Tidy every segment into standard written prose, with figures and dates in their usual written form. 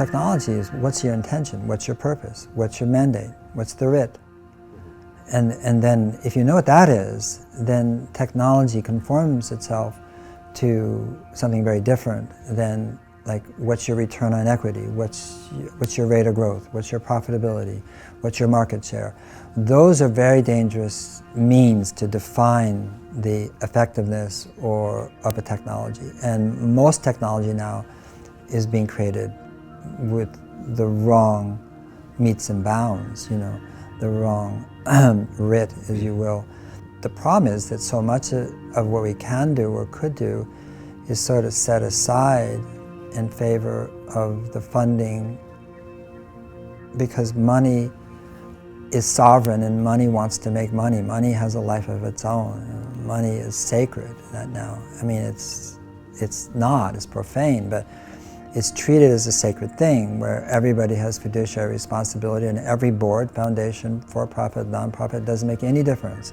technology is, what's your intention? What's your purpose? What's your mandate? What's the writ? And then if you know what that is, then technology conforms itself to something very different than like what's your return on equity, what's your rate of growth, what's your profitability, what's your market share. Those are very dangerous means to define the effectiveness of a technology. And most technology now is being created with the wrong metes and bounds, the wrong writ, as you will. The problem is that so much of what we can do or could do is sort of set aside in favor of the funding, because money is sovereign and money wants to make money. Money has a life of its own. Money is sacred now. I mean, it's profane, but it's treated as a sacred thing where everybody has fiduciary responsibility, and every board, foundation, for-profit, non-profit, doesn't make any difference.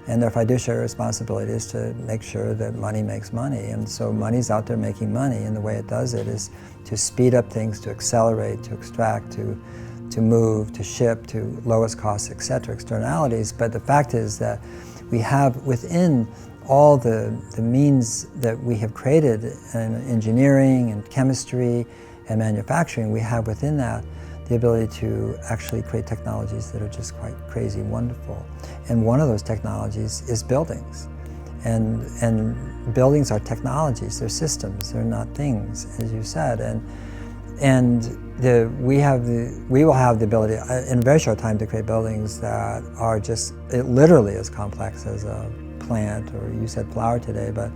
And their fiduciary responsibility is to make sure that money makes money. And so money's out there making money, and the way it does it is to speed up things, to accelerate, to extract, to move, to ship, to lowest cost, etc., externalities. But the fact is that we have within all the means that we have created in engineering and chemistry and manufacturing, we have within that the ability to actually create technologies that are just quite crazy wonderful. And one of those technologies is buildings. And buildings are technologies, they're systems, they're not things, as you said. We will have the ability in a very short time to create buildings that are just literally as complex as a plant, or you said flower today, but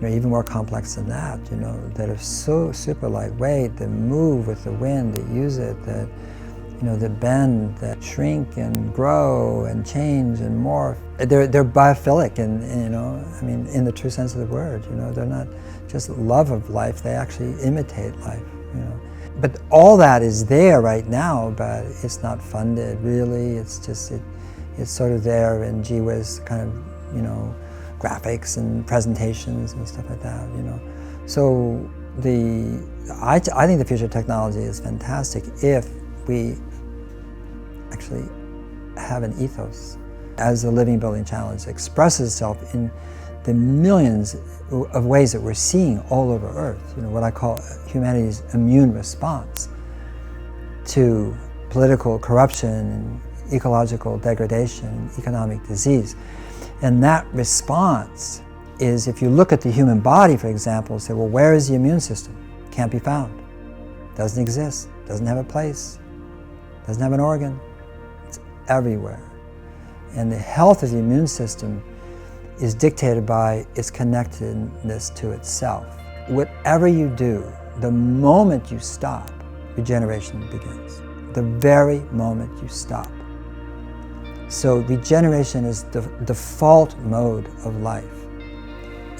even more complex than that, that are so super lightweight, that move with the wind, that use it, that that bend, that shrink and grow and change and morph. They're biophilic, and in the true sense of the word. They're not just love of life; they actually imitate life. But all that is there right now, but it's not funded really. It's just it's sort of there in gee whiz kind of graphics and presentations and stuff like that. So I think the future of technology is fantastic if we actually have an ethos as the living building challenge expresses itself in the millions of ways that we're seeing all over Earth. What I call humanity's immune response to political corruption and ecological degradation and economic disease. And that response is, if you look at the human body, for example, say, well, where is the immune system? Can't be found. Doesn't exist. Doesn't have a place. Doesn't have an organ. It's everywhere. And the health of the immune system is dictated by its connectedness to itself. Whatever you do, the moment you stop, regeneration begins. The very moment you stop. So regeneration is the default mode of life.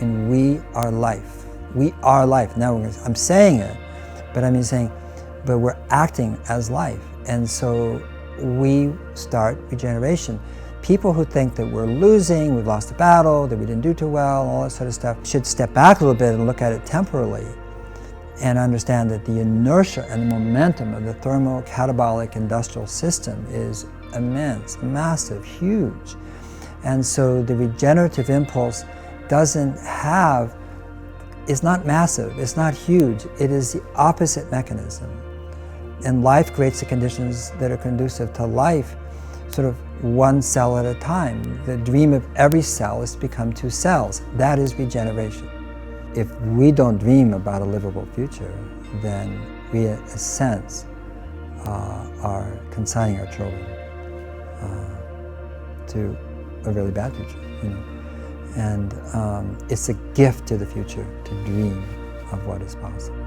And we are life. We are life. Now I'm saying it, but but we're acting as life. And so we start regeneration. People who think that we're losing, we've lost the battle, that we didn't do too well, all that sort of stuff, should step back a little bit and look at it temporally and understand that the inertia and the momentum of the thermo-catabolic industrial system is immense, massive, huge. And so the regenerative impulse is not massive, it's not huge, it is the opposite mechanism. And life creates the conditions that are conducive to life, sort of one cell at a time. The dream of every cell is to become two cells. That is regeneration. If we don't dream about a livable future, then we, in a sense, are consigning our children to a really bad future. And it's a gift to the future to dream of what is possible.